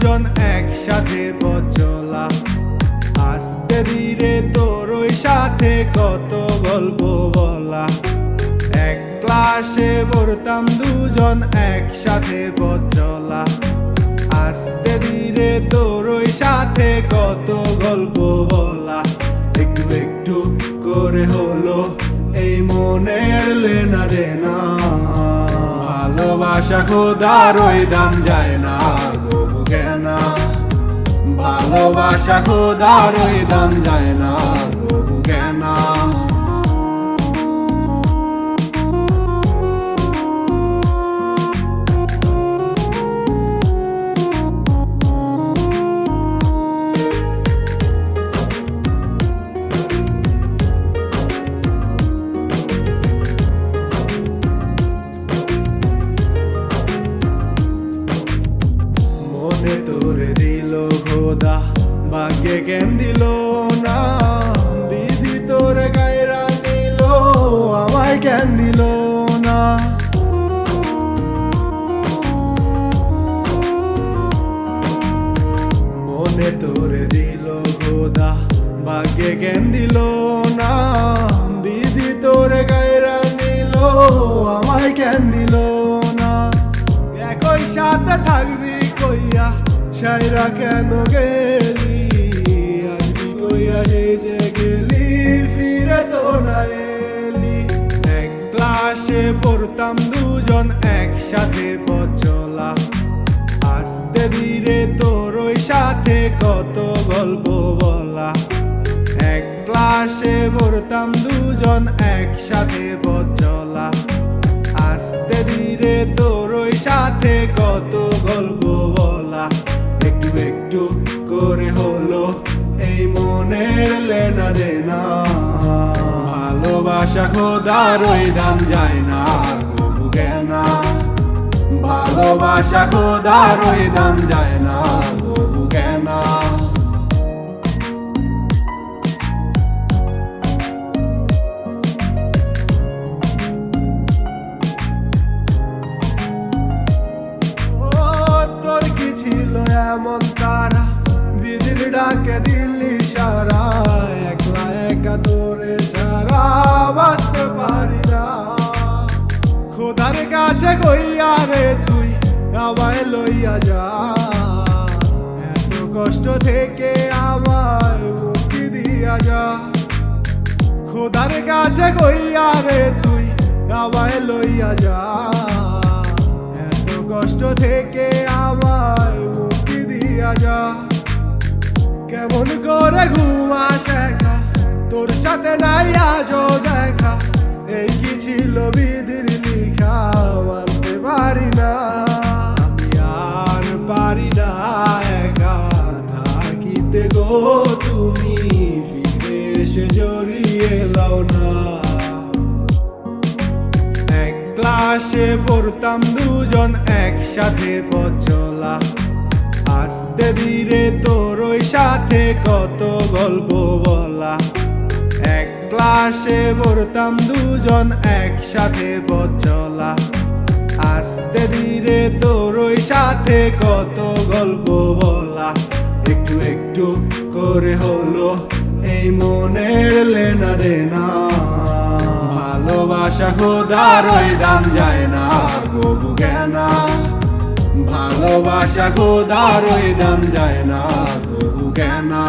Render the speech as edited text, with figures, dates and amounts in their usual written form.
দুজন একসাথে পথ চলা, আস্তে ধীরে তোর ওই সাথে কত গল্প বলা। এক ক্লাসে পড়তাম দুজন একসাথে পথ চলা, আস্তে ধীরে তোর ওই সাথে কত গল্প বলা। একটু একটু করে হলো এই মনের লেনা দেনা, ভালোবাসা খোদার ওই দাম যায় না গো বুকেনা। ভালোবাসা খোদার ওই দাম যায় না গো বুকেনা। তোরে দিল খোদা ভাগ্যে জ্ঞান দিল না, বিধি তোরে গায়রা নিল আমায় জ্ঞান দিল না। মনে তোরে দিল খোদা ভাগ্যে জ্ঞান দিল না, বিধি তোরে গায়রা নিল আমায় জ্ঞান দিল না। একই সাথে থাকবি কইয়া ছাইরা কেন গেলি, আসবি কইয়া সেই যে গেলি ফিরে তো না এলি। এক ক্লাসে পড়তাম দুজন একসাথে পথ চলা, আস্তে ধীরে তোর ওই সাথে কত গল্প বলা। এক ক্লাসে পড়তাম দুজন একসাথে পথ চলা, আস্তে ধীরে তোর ওই সাথে কত গল্প বলা। একটু একটু করে হলো এই মনের লেনা দেনা, ভালোবাসা খোদার ওই দাম যায় না গো বুকেনা। ভালোবাসা খোদার ওই দাম যায় না গো বুকেনা। এমন তারা বিধির ডাকে দিল্লি সারা, একলা একা তোরে ছাড়া বাঁচতে পারি না। খোদার কাছে কইয়া রে তুই আমায় লইয়া যা, এত কষ্ট থেকে আমায় মুক্তি দিয়া যা। খোদার কাছে কইয়া রে তুই আমায় লইয়া যা, এত কষ্ট থেকে আমায় মুক্তি দিয়া যা। কেমন করে ঘুমা শেখা তোর সাথে নাই আজও দেখা, এই কি ছিল বিধির লিখা মানতে পারি না। আমি আর পারি না একা থাকিতে গো, তুমি ফিরে এসে জড়িয়ে লাও না। এক ক্লাসে পড়তাম দুজন একসাথে পথ চলা, আস্তে ধীরে তোর ওই সাথে কত গল্প বলা। এক ক্লাসে পড়তাম দুজন একসাথে পথ চলা, আস্তে ধীরে তোর ওই সাথে কত গল্প বলা। একটু একটু করে হলো এই মনের লেনা দেনা, ভালোবাসা খোদার ওই দাম যায় না গো বুকেনা। ভালোবাসা খোদার ওই দাম যায় না গো বুকেনা।